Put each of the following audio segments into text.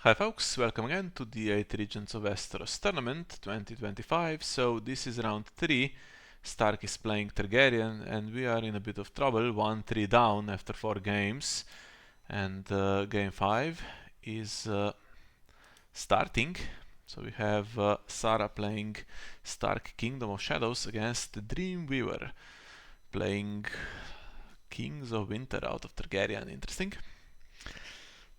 Hi folks, welcome again to the 8 Regents of Westeros tournament 2025. So this is round 3. Stark is playing Targaryen and we are in a bit of trouble, 1-3 down after 4 games. And game 5 is starting. So we have Saraaa playing Stark Kingdom of Shadows against the Dreamweaver playing Kings of Winter out of Targaryen. Interesting.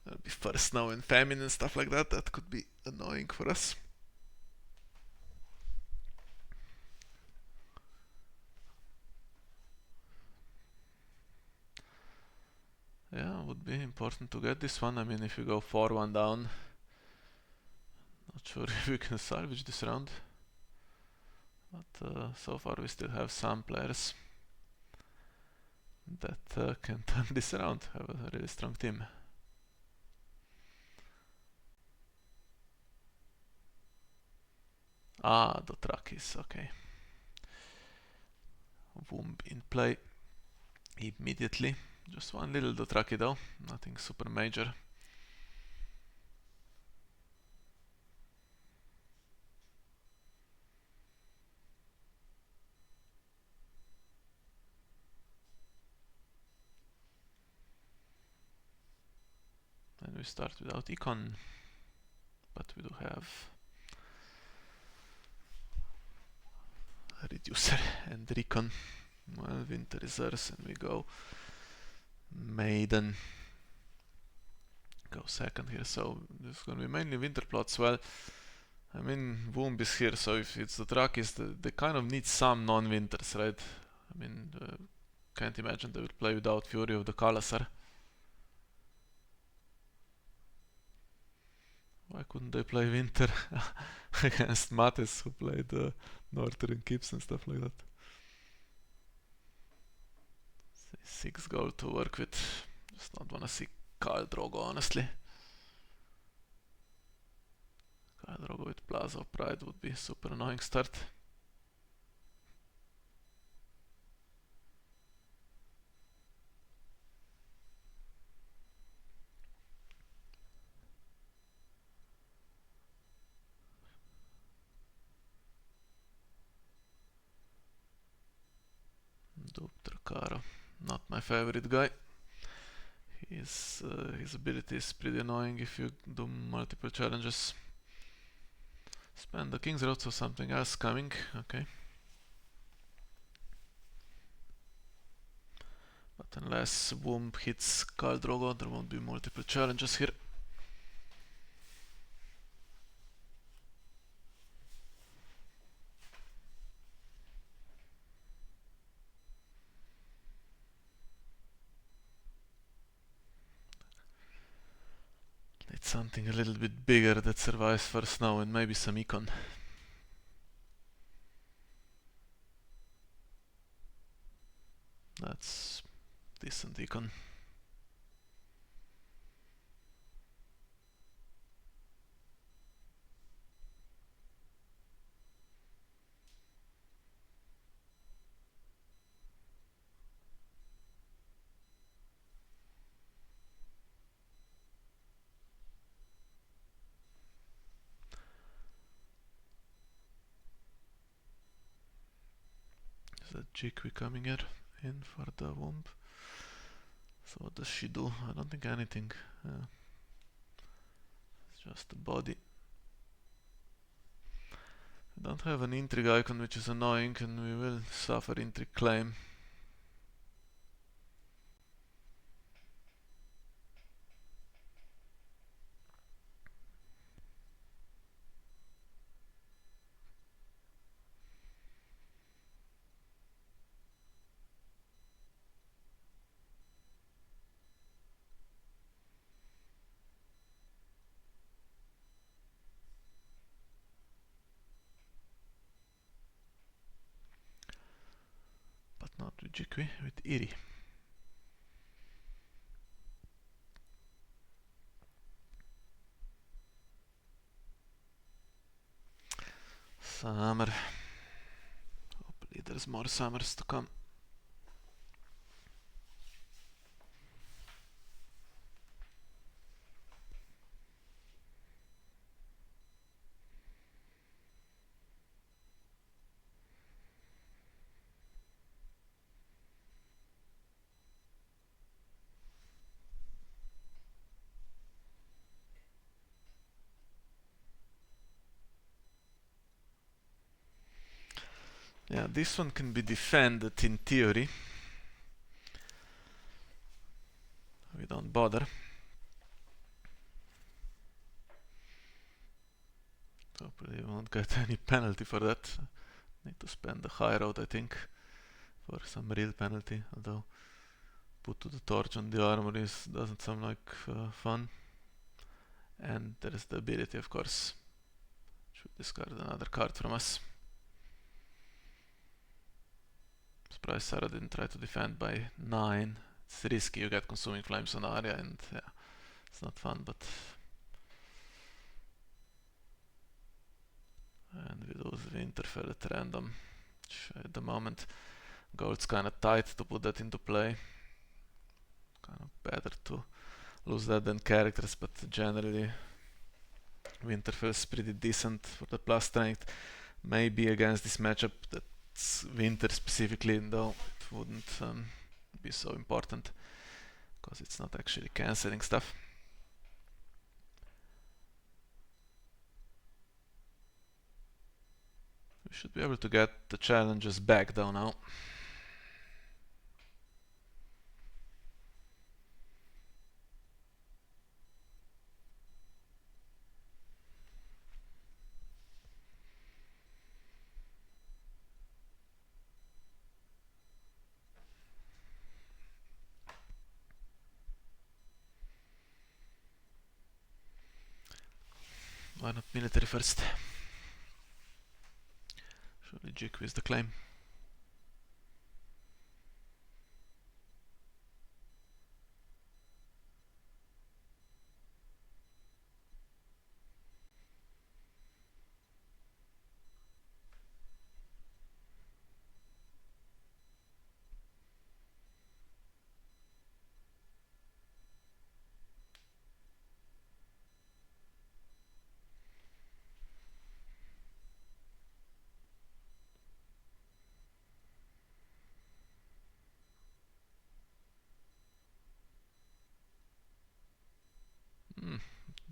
There'll be first snow and famine and stuff like that. That could be annoying for us. Yeah, would be important to get this one. I mean, if you go 4-1 down, not sure if we can salvage this round. But so far we still have some players that can turn this around, have a really strong team. Ah, Dothrakis, okay. Womb in play immediately. Just one little Dothraki though, nothing super major. And we start without Econ, but we do have a Reducer and Recon. Well, Winter Reserves, and we go Maiden. Go second here, so this is gonna be mainly Winter plots. Well, I mean, Womb is here, so if it's the Drakis, they kind of need some non-winters, right? I mean, can't imagine they would play without Fury of the Kalasar. Why couldn't they play Winter against Matis, who played Northern Keeps and stuff like that? 6 gold to work with. Just not wanna see Khal Drogo, honestly. Khal Drogo with Plaza of Pride would be a super annoying start. Dupe Dracaro, not my favorite guy. His ability is pretty annoying if you do multiple challenges. Spend the King's Road, so something else coming, okay. But unless Womb hits Khal Drogo, there won't be multiple challenges here. It's something a little bit bigger that survives first now, and maybe some Econ. That's decent Econ. Is that Jikwi coming here in for the Womb? So what does she do? I don't think anything. It's just a body. We don't have an intrigue icon, which is annoying, and we will suffer intrigue claim. But not with Jikwi, with Iri. Summer. Hopefully there's more summers to come. Yeah, this one can be defended in theory. We don't bother. Hopefully we won't get any penalty for that. Need to spend the high road, I think, for some real penalty, although put to the torch on the armor doesn't sound like fun. And there is the ability, of course. Should discard another card from us. Surprised Sarah didn't try to defend by 9. It's risky, you get consuming flames on Arya, and yeah, it's not fun, but... And we lose Winterfell at random. At the moment, gold's kinda tight to put that into play. Kind of better to lose that than characters, but generally Winterfell's pretty decent for the plus strength. Maybe against this matchup that's Winter specifically, though it wouldn't be so important because it's not actually cancelling stuff. We should be able to get the challenges back though now. Why not military first? Surely GQ is the claim.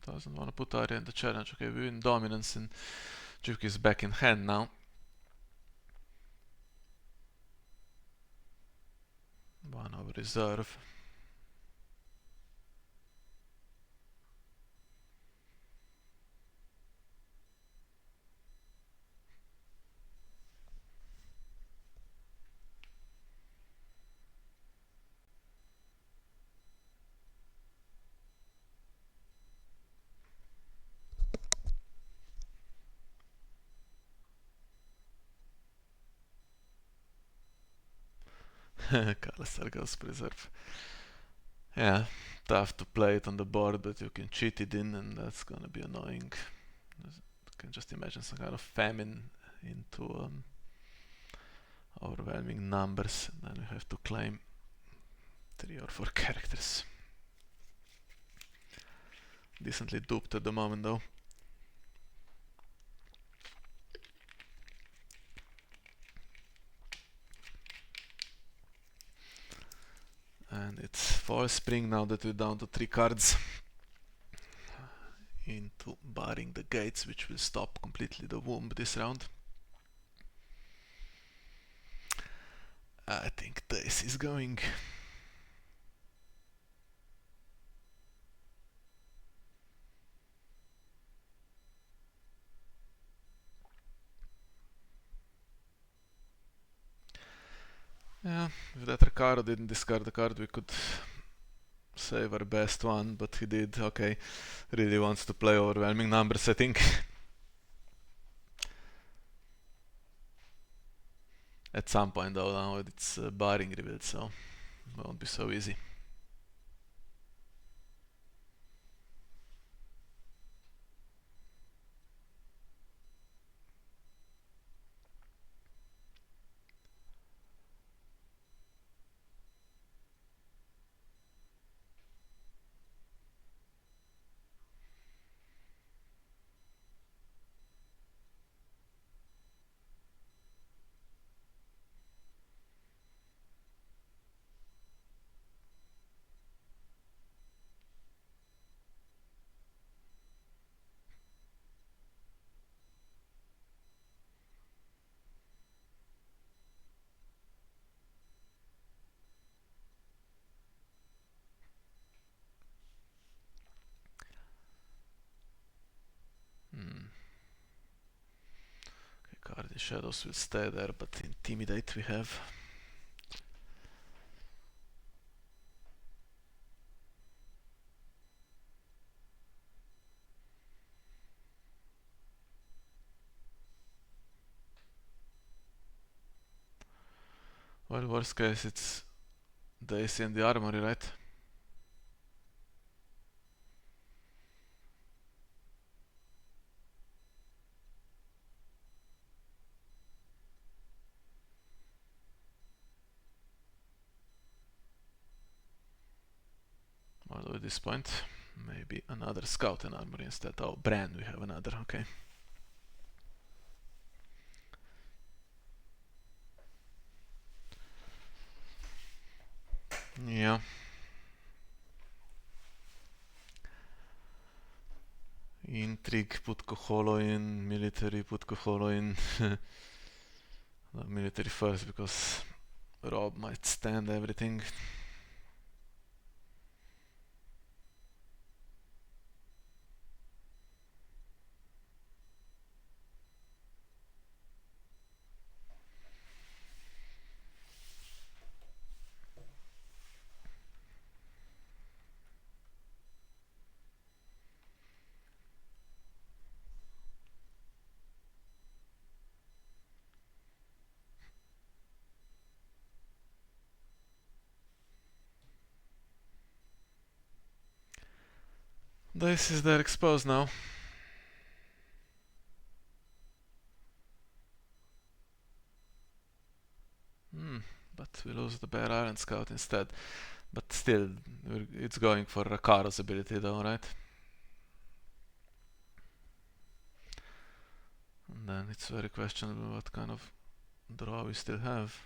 Doesn't want to put Arya in the challenge. Okay, we win dominance and Duke is back in hand now. One over reserve. Kalasar goes preserve. Yeah, tough to play it on the board, but you can cheat it in, and that's gonna be annoying. You can just imagine some kind of famine into overwhelming numbers, and then we have to claim 3 or 4 characters. Decently duped at the moment though. And it's fall spring now that we're down to 3 cards into barring the gates, which will stop completely the womb this round. I think this is going. Yeah, if that Ricardo didn't discard the card, we could save our best one, but he did. Okay, really wants to play overwhelming numbers, I think. At some point though, now it's barring revealed, so it won't be so easy. The shadows will stay there, but intimidate we have. Well, worst case it's the AC and the armory, right? Although at this point, maybe another scout and armory instead. Oh, Bran, we have another, okay. Yeah. Intrigue, put Koholo in. Military, put Koholo in. Military first, because Rob might stand everything. This is there exposed now. But we lose the Bear Iron Scout instead. But still, it's going for Rakaro's ability though, right? And then it's very questionable what kind of draw we still have.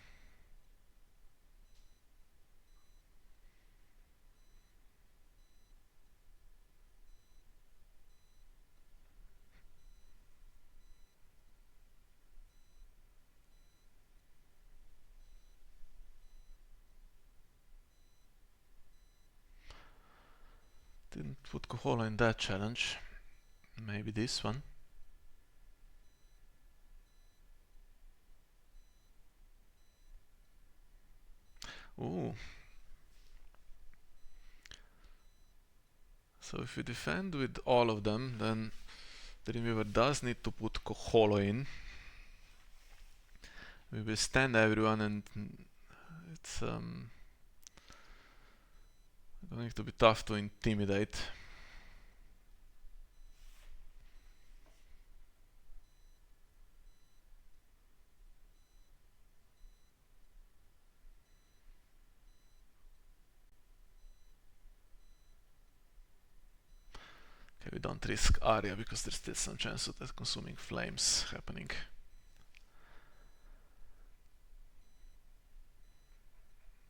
Didn't put Kohola in that challenge. Maybe this one. Ooh. So if we defend with all of them, then the Dreamweaver does need to put Koholo in. We will stand everyone, and it's going to be tough to intimidate. Okay, we don't risk Arya because there's still some chance of that consuming flames happening.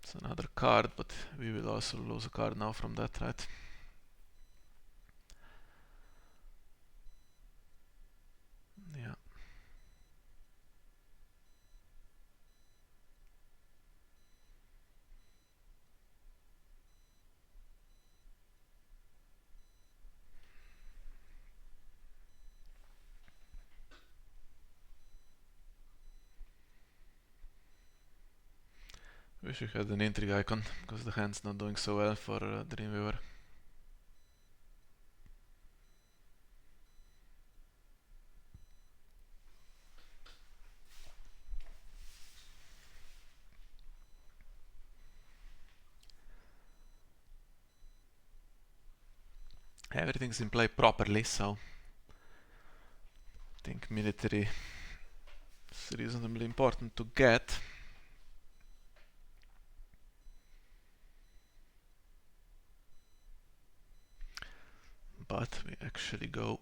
It's another card, but we will also lose a card now from that, right? Yeah. Wish we had an intrigue icon, because the hand's not doing so well for Dreamweaver. Everything's in play properly, so I think military is reasonably important to get. But we actually go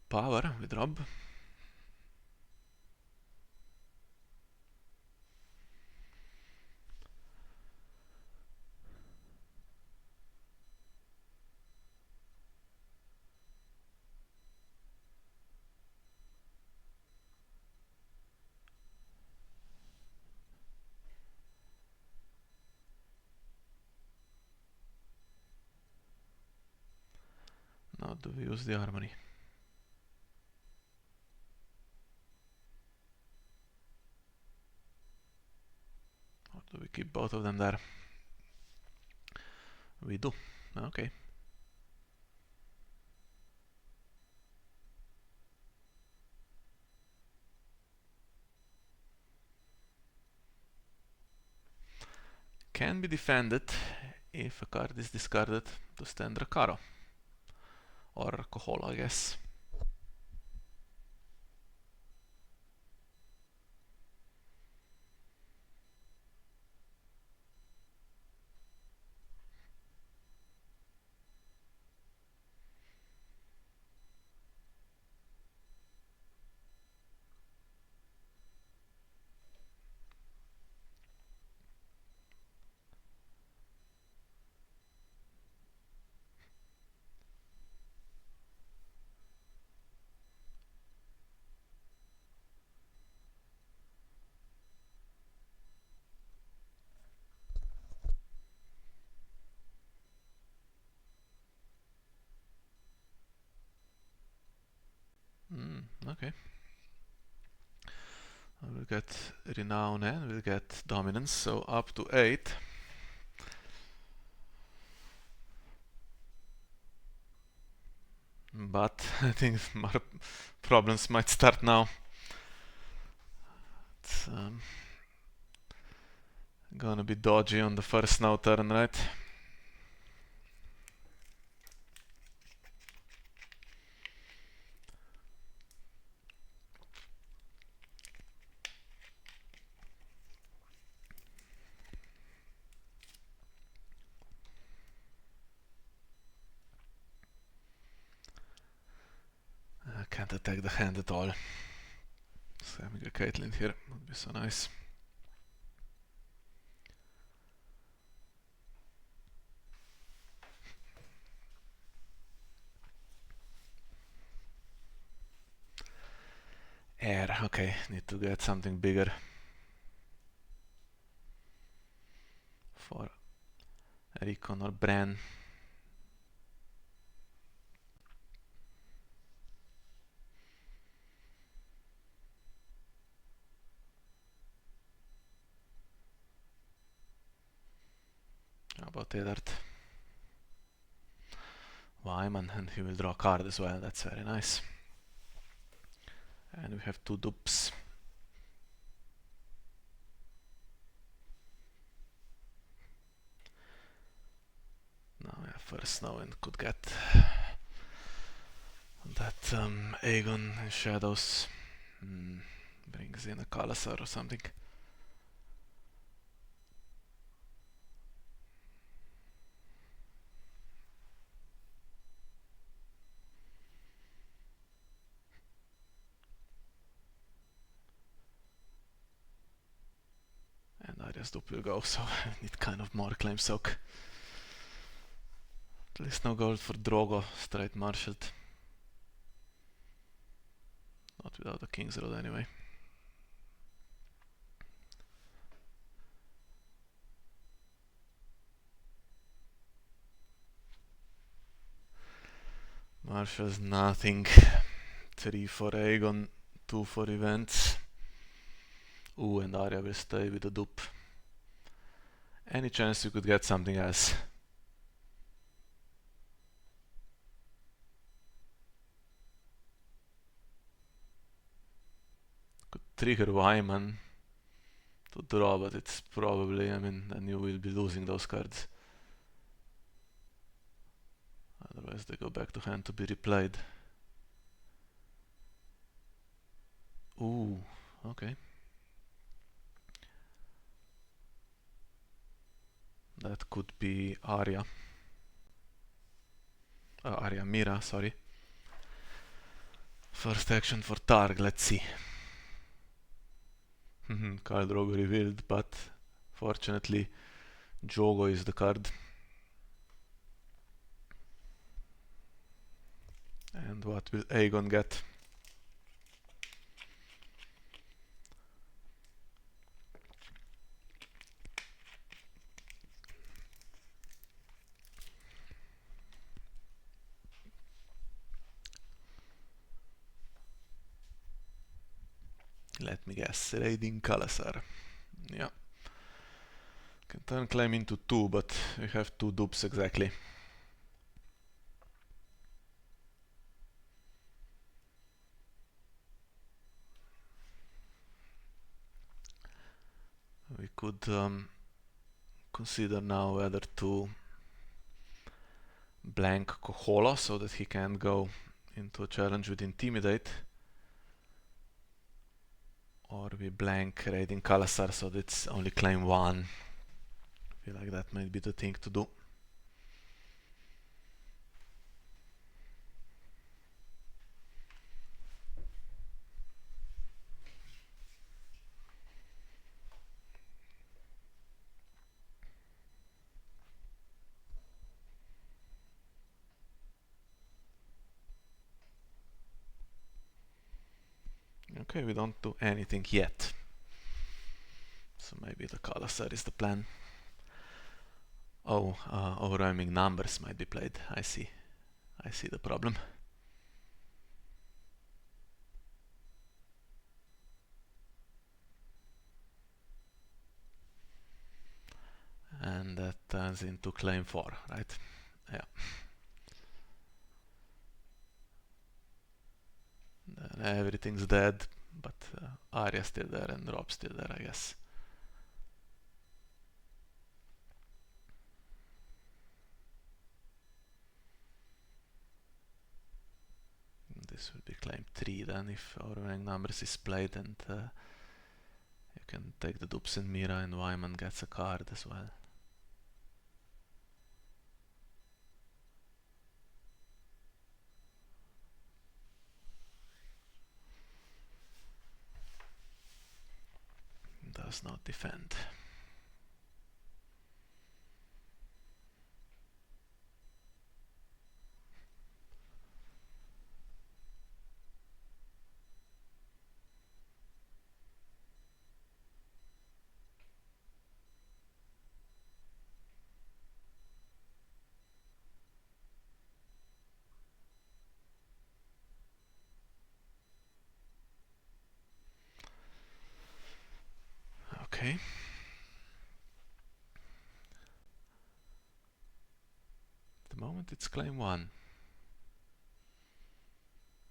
power with Rob. Now do we use the armory? keep both of them there. We do. Okay. Can be defended if a card is discarded to stand Rakaro. Or Kohola, I guess. Okay. We'll get Renown and we'll get Dominance, so up to 8. But I think more problems might start now. It's gonna be dodgy on the first now turn, right? I can't attack the hand at all. So having a Caitlyn here would be so nice. Air, okay, need to get something bigger for Rickon or Bran. How about Eddard? Wyman, and he will draw a card as well, that's very nice. And we have 2 dupes. Now we have first snow and could get that Aegon in shadows. Brings in a Kalasar or something. And Arya's dupe will go, so I need kind of more claim soak. At least no gold for Drogo, straight marshaled. Not without the King's Road anyway. Marshall's nothing. 3 for Aegon, 2 for events. Ooh, and Arya will stay with the dupe. Any chance you could get something else? Could trigger Wyman to draw, but it's probably, I mean, then you will be losing those cards. Otherwise they go back to hand to be replayed. Ooh, okay. That could be Arya. Arya Mira, sorry. First action for Targ, let's see. Khal Drogo revealed, but fortunately Jogo is the card. And what will Aegon get? Let me guess, Raiding Kalasar. Yeah. Can turn claim into 2, but we have 2 dupes exactly. We could consider now whether to blank Kohola so that he can't go into a challenge with Intimidate, or we blank Raiding Kalasar so that it's only claim 1. I feel like that might be the thing to do. Okay, we don't do anything yet. So maybe the Kalasar is the plan. Oh, overwhelming numbers might be played. I see the problem. And that turns into claim 4, right? Yeah. Then everything's dead, but Arya's still there and Rob's still there, I guess. This will be claim 3 then, if overwhelming numbers is played, and you can take the dupes in Mira, and Wyman gets a card as well. Does not defend. Okay. At the moment it's claim 1.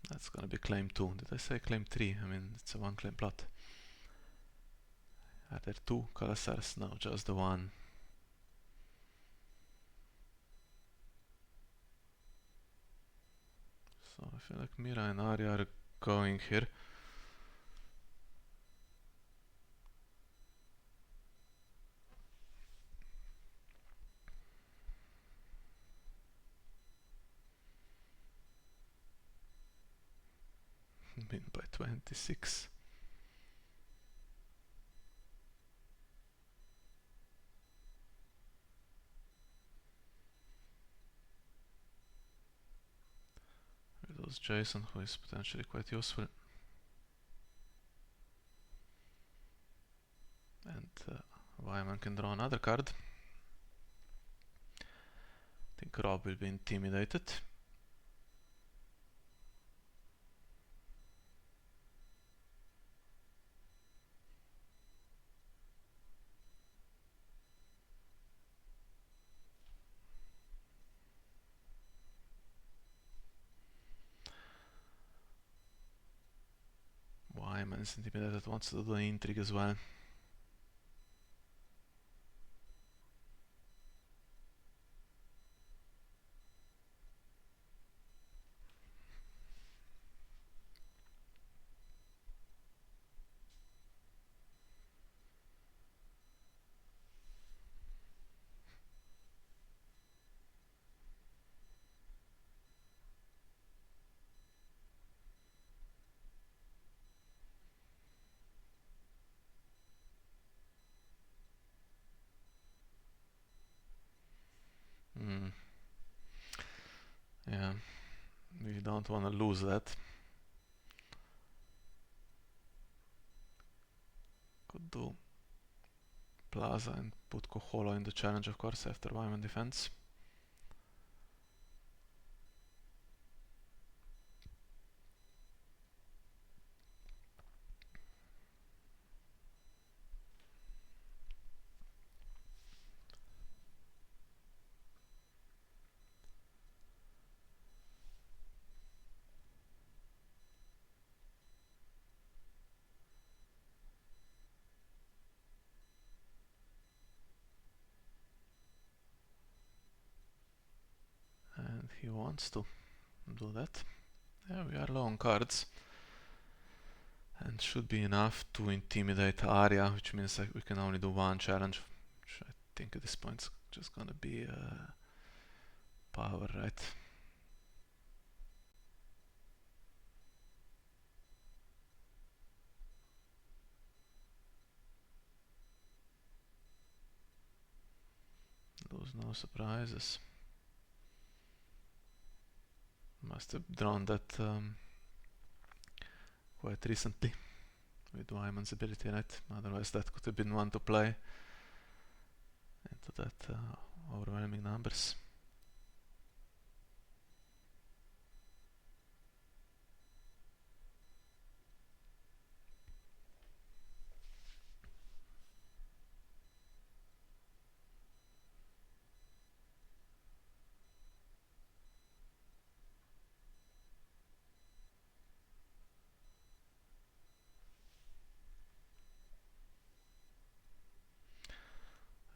That's gonna be claim 2. Did I say claim 3? I mean, it's a 1 claim plot. Are there 2 Kalasars? No, just the 1. So I feel like Mira and Arya are going here. Win by 26. With those Jason, who is potentially quite useful. And Wyman can draw another card. I think Rob will be intimidated. Wyman is intimidated, wants to do the intrigue as well. Yeah, we don't want to lose that. Could do Plaza and put Kohola in the challenge, of course, after Wyman defense. he wants to do that. Yeah, we are low on cards. And should be enough to intimidate Arya, which means like we can only do one challenge, which I think at this point is just gonna be power, right? Those no surprises. Must have drawn that quite recently with Wyman's ability, right? Otherwise that could have been one to play into that overwhelming numbers.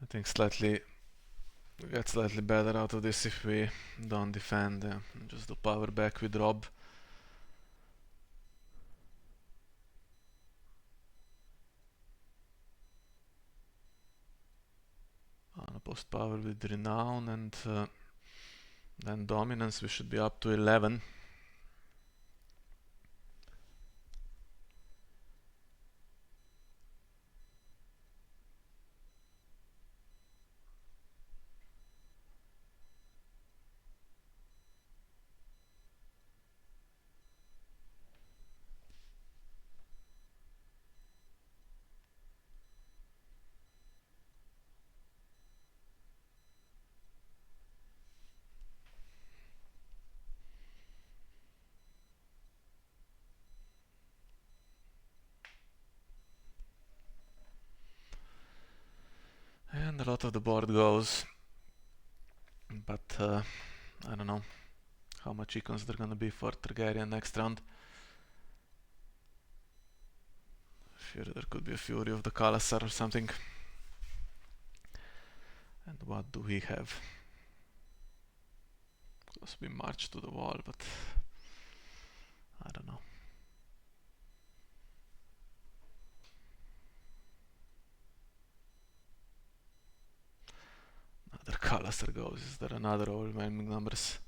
I think we get slightly better out of this if we don't defend and just do power back with Rob. Unopposed power with Renown and then Dominance, we should be up to 11. And a lot of the board goes, but I don't know how much econs there gonna be for Targaryen next round. Sure, there could be a Fury of the Khalasar or something. And what do we have? Because we march to the wall, but I don't know. Another Khalasar goes. Is there another overwhelming numbers?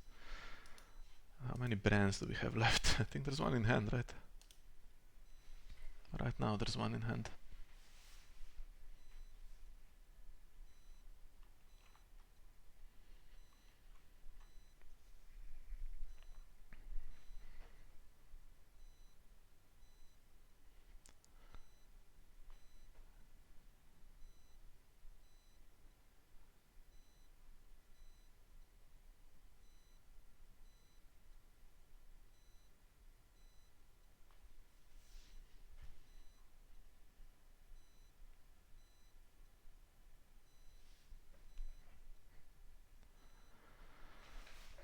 How many brands do we have left? I think there's one in hand, right? Right now there's one in hand.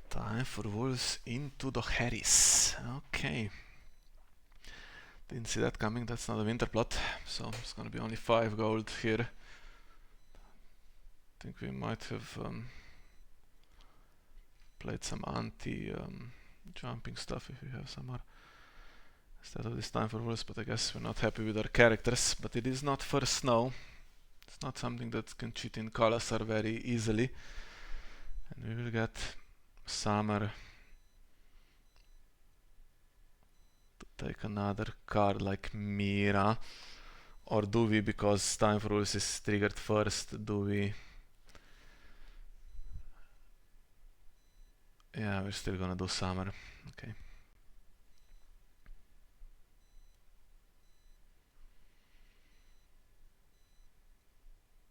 Time for wolves into the Harris. Okay. Didn't see that coming. That's not a winter plot, so it's gonna be only 5 gold here. I think we might have played some anti-jumping stuff if we have some more instead of this time for wolves, but I guess we're not happy with our characters. But it is not for snow. It's not something that can cheat in Khalasar very easily. And we will get Summer to take another card like Mira. Or do we, because Time for Rules is triggered first, do we... Yeah, we're still gonna do Summer. Okay.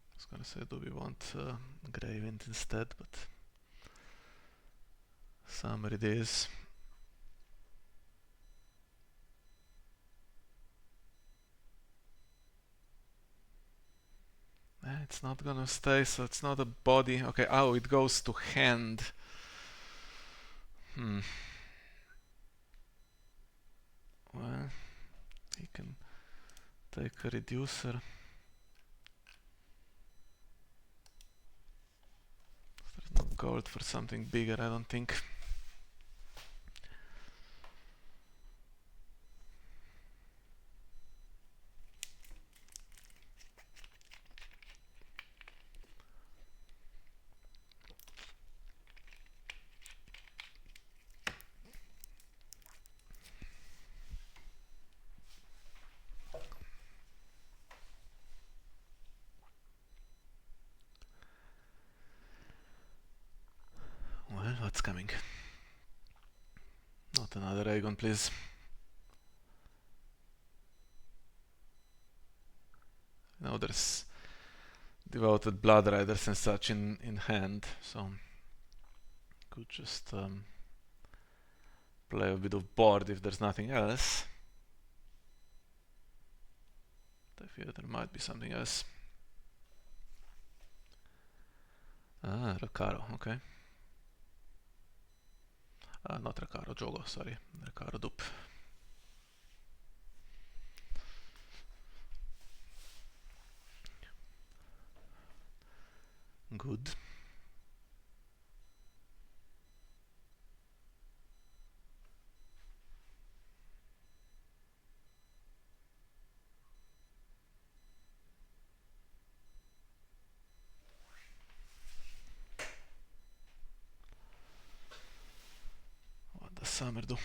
I was gonna say, do we want Grey Wind instead, but... Summer it is. It's not gonna stay, so it's not a body. Okay, oh, it goes to hand. Well, he can take a reducer. There's no gold for something bigger, I don't think. What's coming? Not another Aegon, please. Now there's devoted blood riders and such in hand, so could just play a bit of board if there's nothing else. I fear there might be something else. Ah, Recaro, okay. Not Recaro, Jogo, sorry. Recaro dupe. Good. What does Summer do?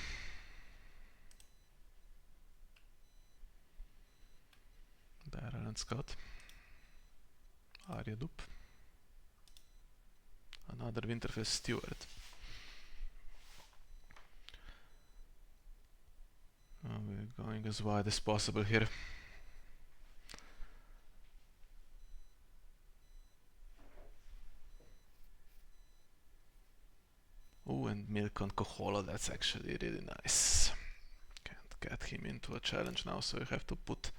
Barrel and Scott. Arya dupe. Another Winterfell steward. We're going as wide as possible here. Oh, and milk on Kohola, that's actually really nice. Can't get him into a challenge now, so you have to put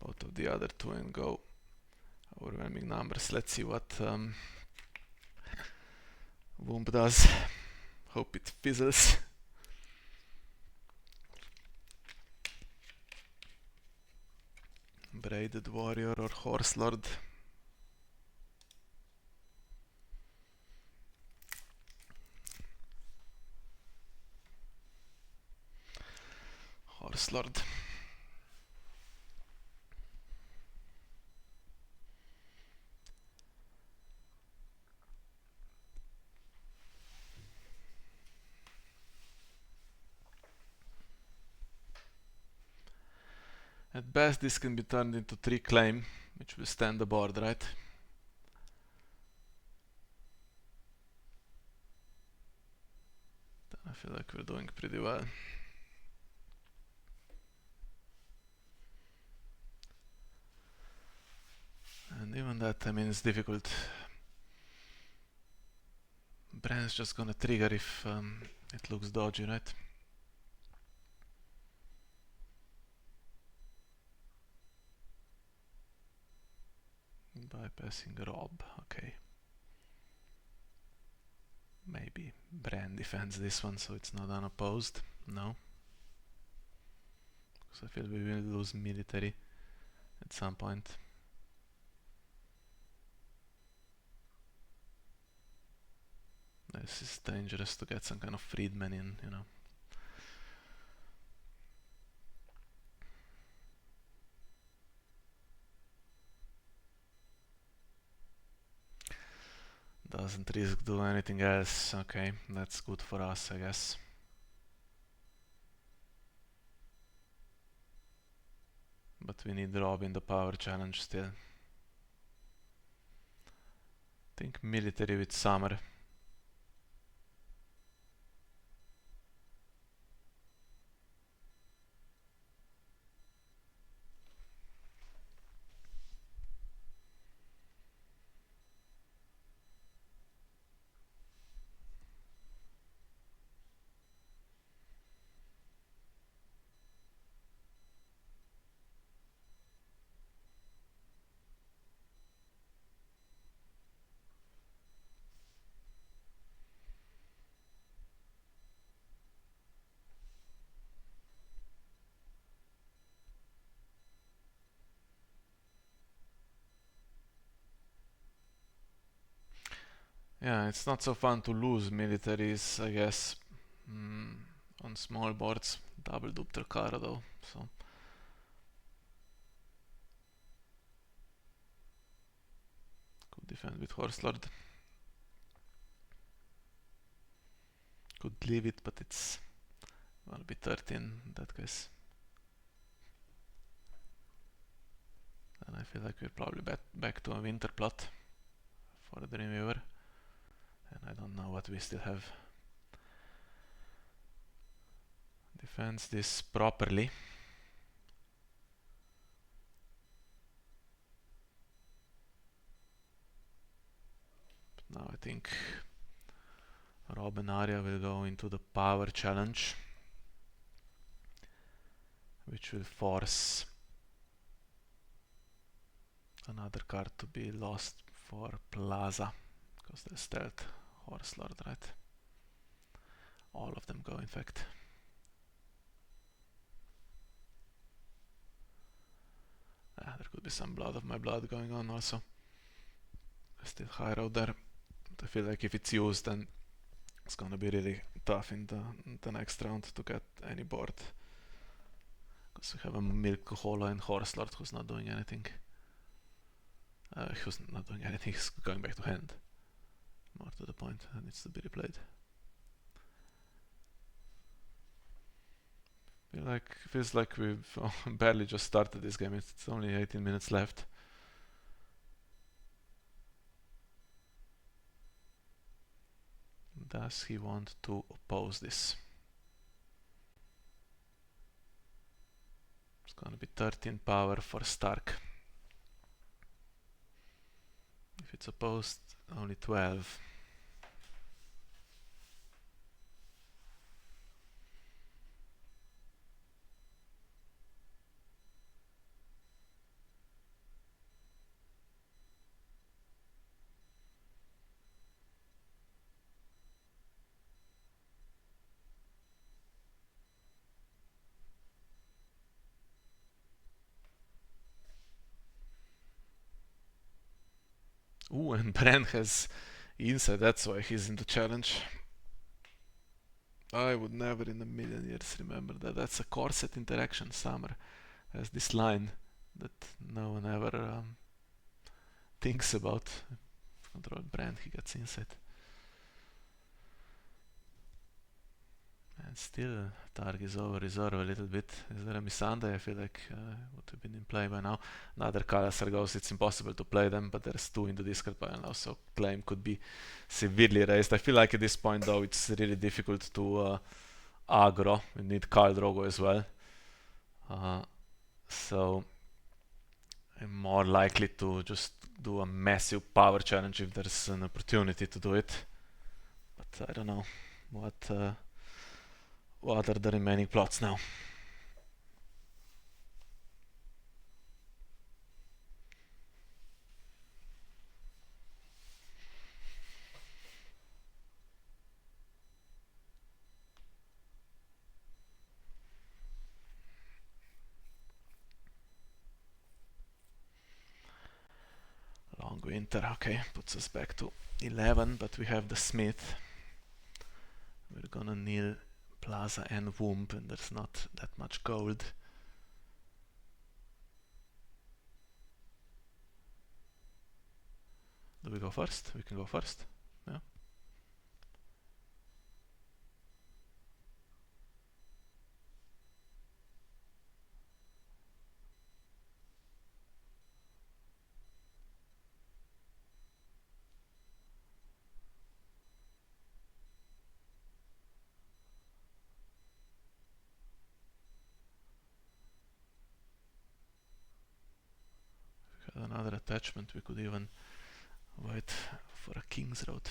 both of the other two and go overwhelming numbers. Let's see what Womb does. Hope it fizzles. Braided Warrior or Horse Lord. Horse Lord. At best this can be turned into 3 claim, which will stand the board, right? I feel like we're doing pretty well. And even that, I mean, it's difficult. Bran's just gonna trigger if it looks dodgy, right? Bypassing Rob, okay. Maybe Bran defends this one so it's not unopposed. No. Because I feel we will lose military at some point. This is dangerous to get some kind of freedman in, you know. Doesn't risk do anything else. Okay, that's good for us, I guess. But we need Rob in the power challenge still. Think military with Summer. Yeah, it's not so fun to lose militaries, I guess, on small boards. Double dupe Tarkara though, so. Could defend with Horse Lord. Could leave it, but it's gonna be 13 in that case. And I feel like we're probably back to a winter plot for the Dreamweaver. And I don't know what we still have. Defends this properly. But now I think Rob and Arya will go into the power challenge, which will force another card to be lost for Plaza, because they're stealth Horse Lord, right? All of them go, in fact. There could be some blood of my blood going on also. Still high road there. But I feel like if it's used, then it's gonna be really tough in the next round to get any board. Because we have a Milk Holo and Horse Lord who's not doing anything. Who's not doing anything, he's going back to hand. More to the point, it needs to be replayed. Feels like we've barely just started this game. It's only 18 minutes left. Does he want to oppose this? It's gonna be 13 power for Stark. If it's opposed, only 12. Ooh, and Bran has insight, that's why he's in the challenge. I would never in a million years remember that. That's a corset interaction. Summer has this line that no one ever thinks about. Control Bran, he gets insight. And still, Targ is over reserve a little bit. Is there a Missandei? I feel like would have been in play by now. Another Kalasar goes, it's impossible to play them, but there's 2 in the discard pile now, so claim could be severely raised. I feel like at this point though, it's really difficult to aggro. We need Khal Drogo as well. So I'm more likely to just do a massive power challenge if there's an opportunity to do it. But I don't know what are the remaining plots now. Long winter, okay, puts us back to 11, but we have the Smith. We're gonna kneel Plaza and Womb, and there's not that much gold. Do we go first? We can go first. Yeah. If we had another attachment, we could even wait for a King's Road.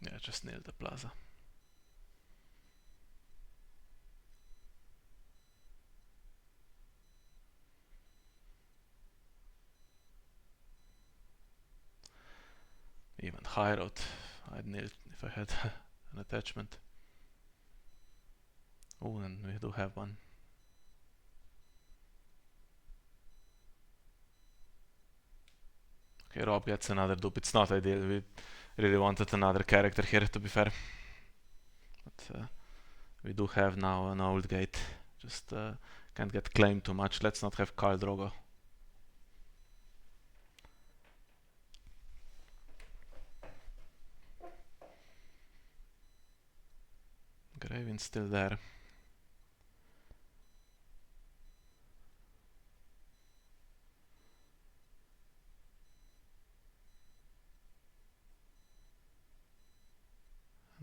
Yeah, just nailed the Plaza. Even High Road, I'd nail it if I had an attachment. Oh, and we do have one. Okay, Rob gets another dupe. It's not ideal. We really wanted another character here, to be fair. But we do have now an old gate. Just Can't get claimed too much. Let's not have Khal Drogo. Graven's still there.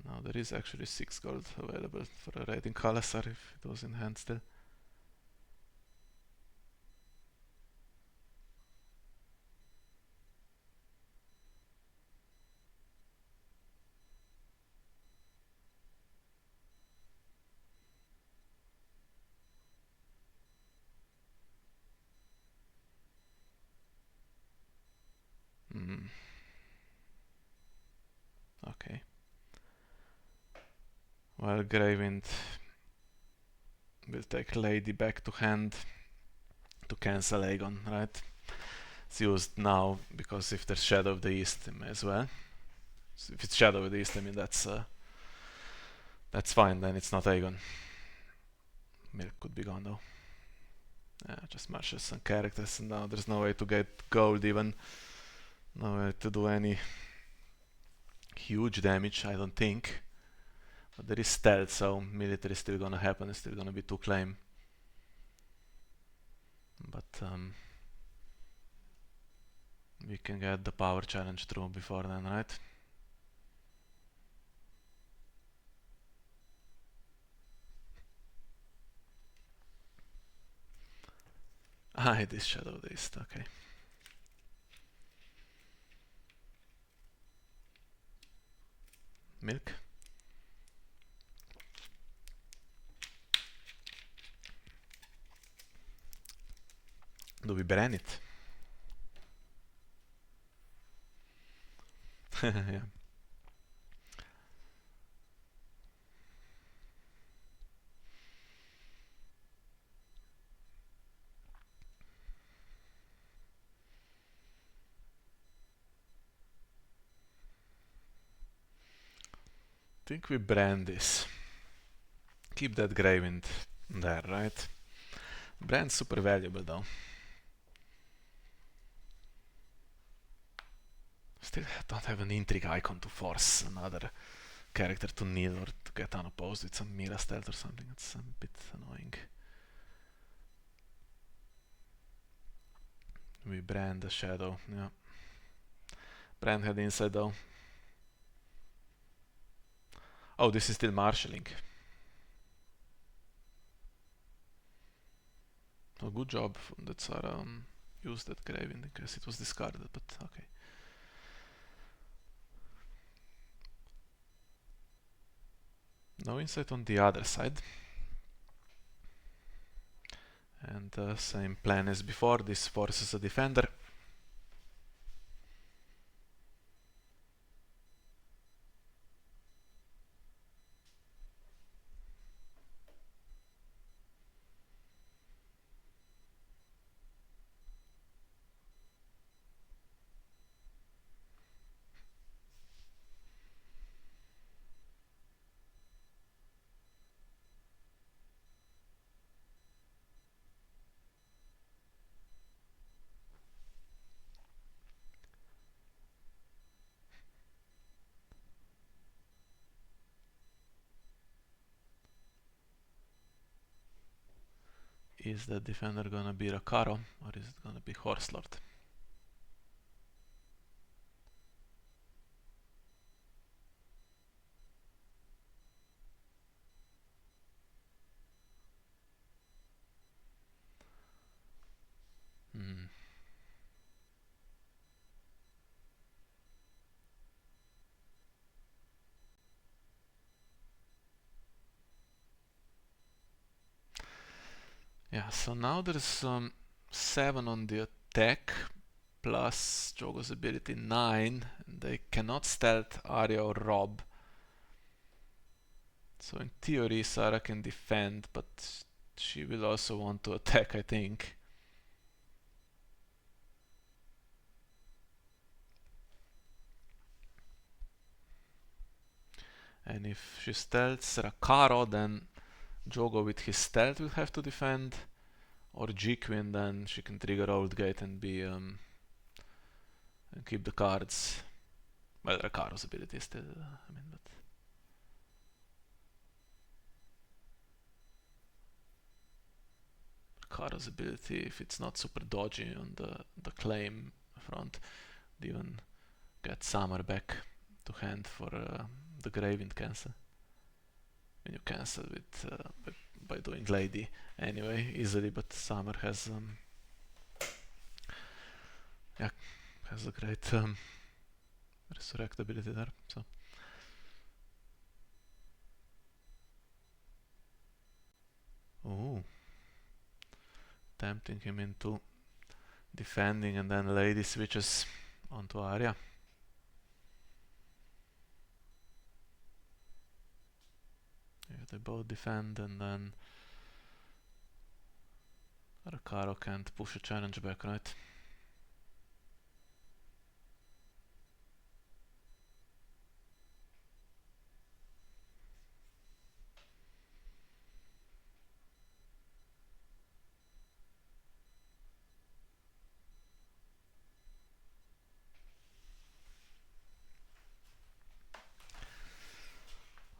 Now there is actually 6 gold available for a raiding Khalasar if it was in hand still. Okay. Well, Gravewind will take Lady back to hand to cancel Aegon, right? It's used now because if there's Shadow of the East as well. So if it's Shadow of the East, I mean that's fine. Then it's not Aegon. Milk could be gone though. Yeah, just marshes some characters, and now there's no way to get gold even. No way to do any huge damage, I don't think. But there is stealth, so military is still gonna happen. It's still gonna be 2 claim. But we can get the power challenge through before then, right? Ah, it is Shadow of the East, okay. Milk. Do we brand it? Yeah. I think we brand this. Keep that Gravewind there, right? Brand's super valuable though. Still don't have an intrigue icon to force another character to kneel or to get unopposed with some Mira stealth or something. It's a bit annoying. We brand the Shadow, yeah. Brand had inside though. Oh, this is still marshalling. Oh, good job that Saraaa used that Gravewind in case it was discarded, but okay. No insight on the other side. And same plan as before, this forces a defender. Is the defender gonna be Rakaro or is it gonna be Horselord? Hmm. Yeah, so now there's 7 on the attack plus Jogo's ability 9, and they cannot stealth Arya or Rob. So in theory Saraaa can defend, but she will also want to attack, I think. And if she stealths Rakaro, then Jogo with his stealth will have to defend. or G Queen, then she can trigger Old Gate and be and keep the cards. Well, Rakaro's ability is still, I mean, but Rakaro's ability, if it's not super dodgy on the claim front, would even get Summer back to hand for the Gravewind cancel. When you cancel with by doing Lady anyway, easily, but Summer has yeah, has a great resurrect ability there. So ooh, tempting him into defending, and then Lady switches onto Arya. If they both defend, and then Rakaro can't push a challenge back, right?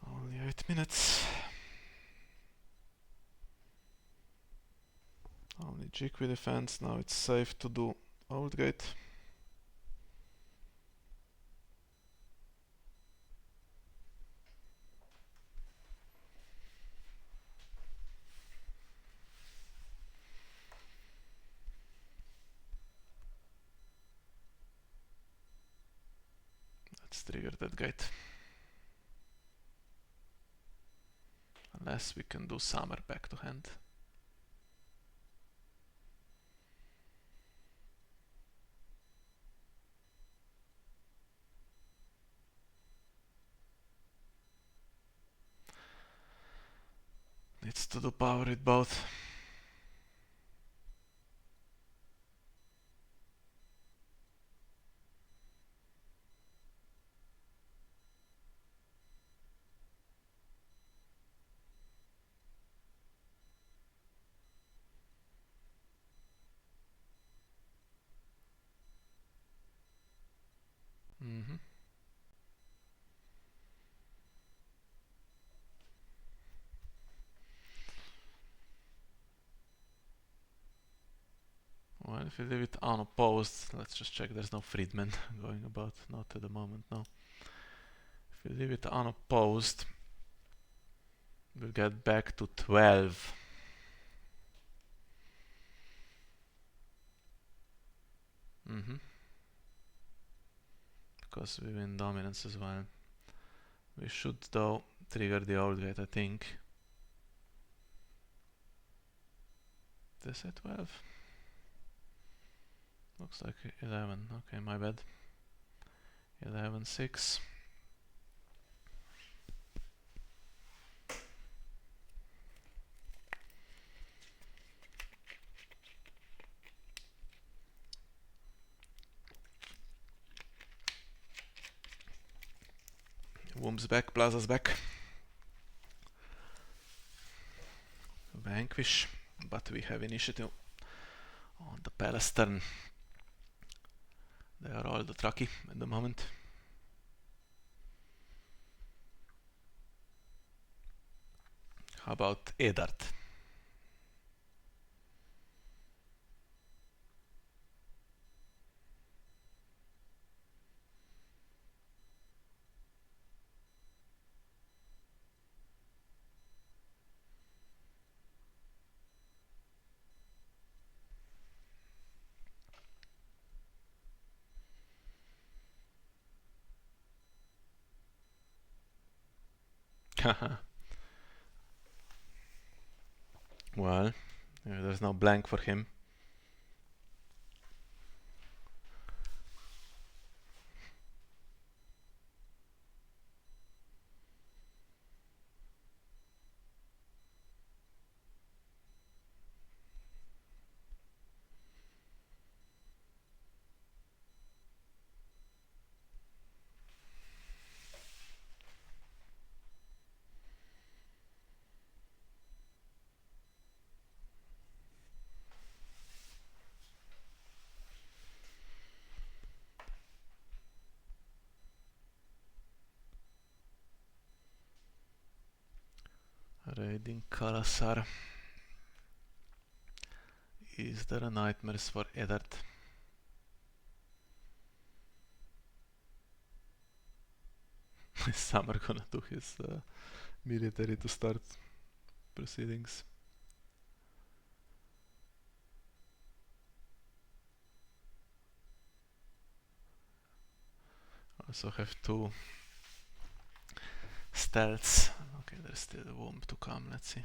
Only 8 minutes. Only Jigwe defense, now it's safe to do Old Gate. Let's trigger that gate. Unless we can do Summer back to hand. Needs to do power with both. Mm-hmm. Well, if we leave it unopposed, let's just check there's no freedmen going about, not at the moment, no. If we leave it unopposed, we'll get back to 12. Mm-hmm. Because we win dominance as well. We should though trigger the Old Gate, I think. This at 12? Looks like 11, okay, my bad. 11, 6. Womb's back, Plaza's back. Vanquish, but we have initiative on the palace turn. They are all the trucky at the moment. How about Eddard? Well, there's no blank for him. Raiding Kalasar. Is there a nightmares for Eddard? Is Summer gonna do his military to start proceedings? Also have two stealths. Okay, there's still a womb to come, let's see.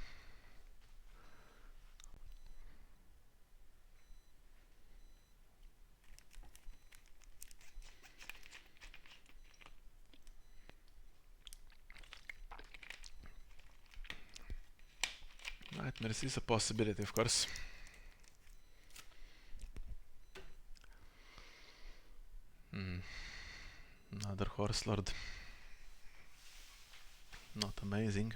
Nightmares is a possibility, of course. Another Horse Lord. Not amazing.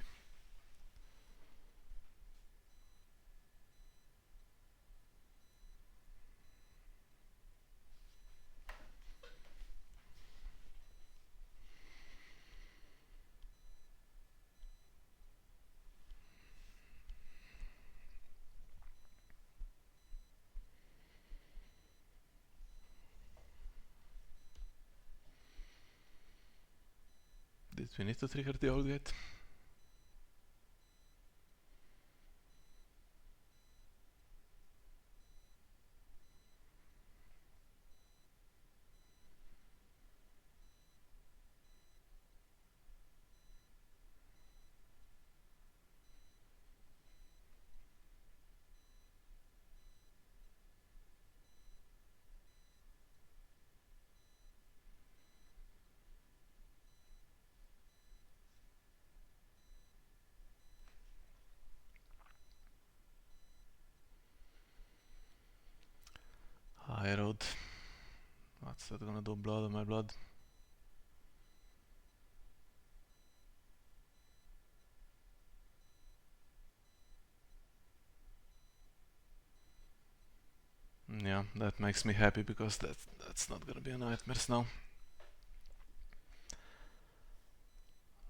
Did we need to trigger the old gate? High road. What's that gonna do? Blood on my blood? Yeah, that makes me happy because that's not gonna be a nightmares now.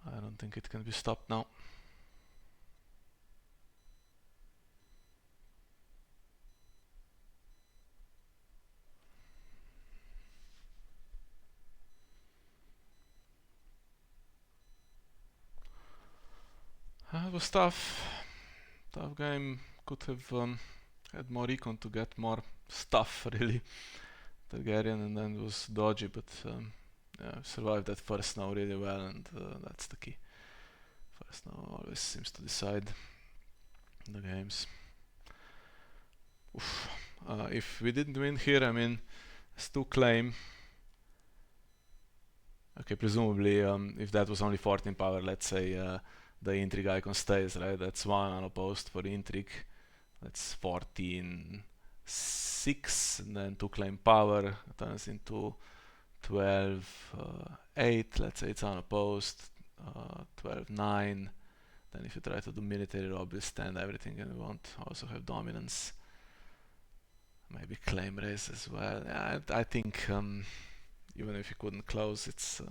I don't think it can be stopped now. It was tough. Tough game. Could have had more recon to get more stuff, really. Targaryen, and then it was dodgy, but yeah, survived that first snow really well, and that's the key. First snow always seems to decide the games. Oof. If we didn't win here, I mean, still claim. Okay, presumably, if that was only 14 power, let's say the intrigue icon stays, right? That's 1 unopposed for intrigue. That's 14 6, and then to claim power turns into 12 8. Let's say it's unopposed. 12 9. Then if you try to do military, rob, stand everything, and we won't also have dominance. Maybe claim race as well. Yeah, I think even if you couldn't close, it's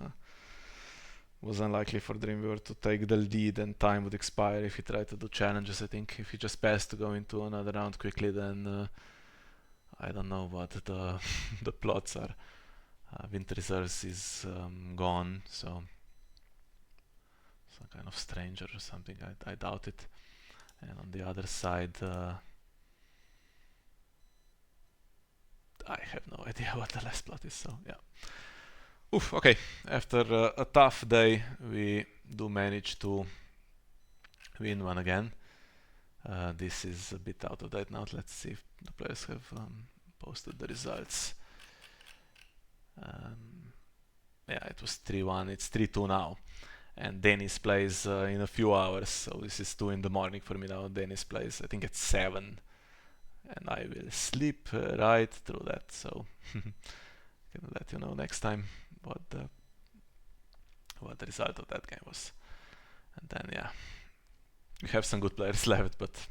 was unlikely for Dreamweaver to take the lead, and time would expire if he tried to do challenges. I think if he just passed to go into another round quickly, then I don't know what the the plots are. Winter Reserves is gone, so some kind of stranger or something. I doubt it. And on the other side, I have no idea what the last plot is. So yeah. Oof, okay, after a tough day, we do manage to win one again. This is a bit out of date now. Let's see if the players have posted the results. Yeah, it was 3-1, it's 3-2 now. And Dennis plays in a few hours, so this is 2 in the morning for me now. Dennis plays, I think, at 7. And I will sleep right through that, so can let you know next time what the result of that game was. And then yeah, we have some good players left, but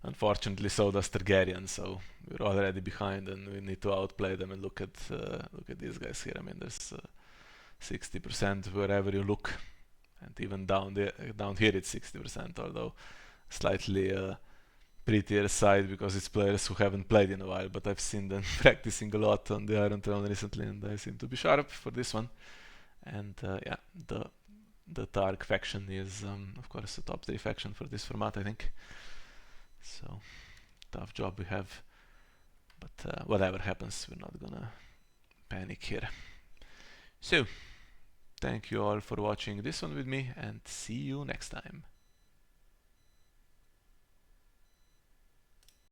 unfortunately so does Targaryen, so we're already behind and we need to outplay them. And look at these guys here. I mean, there's 60% wherever you look. And even down here it's 60%, although slightly prettier side because it's players who haven't played in a while, but I've seen them practicing a lot on the Iron Throne recently, and they seem to be sharp for this one. And yeah, the Targ faction is of course a top 3 faction for this format, I think. So tough job we have, but whatever happens, we're not gonna panic here. So thank you all for watching this one with me, and see you next time.